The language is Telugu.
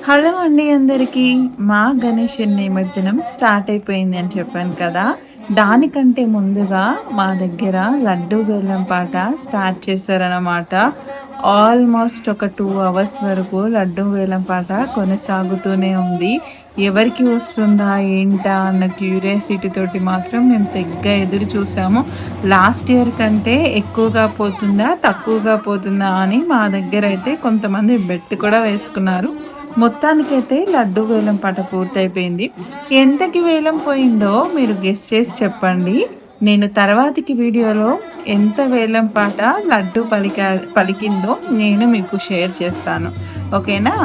హలో అండి అందరికీ. మా గణేష్ నిమజ్జనం స్టార్ట్ అయిపోయింది అని చెప్పాను కదా! దానికంటే ముందుగా మా దగ్గర లడ్డూ వేలం పాట స్టార్ట్ చేశారనమాట. ఆల్మోస్ట్ ఒక 2 అవర్స్ వరకు లడ్డూ వేలం పాట కొనసాగుతూనే ఉంది. ఎవరికి వస్తుందా? ఏంటా? అన్న క్యూరియాసిటీ తోటి మాత్రం మేము తెగ ఎదురు చూసాము. లాస్ట్ ఇయర్ కంటే ఎక్కువగా పోతుందా? తక్కువగా పోతుందా? అని మా దగ్గరైతే కొంతమంది బెట్ కూడా వేసుకున్నారు. మొత్తానికైతే లడ్డూ వేలం పాట పూర్తయిపోయింది. ఎంతకి వేలం పోయిందో మీరు గెస్ చేసి చెప్పండి. నేను తర్వాతకి వీడియోలో ఎంత వేలం పాట లడ్డూ పలికిందో నేను మీకు షేర్ చేస్తాను. ఓకేనా?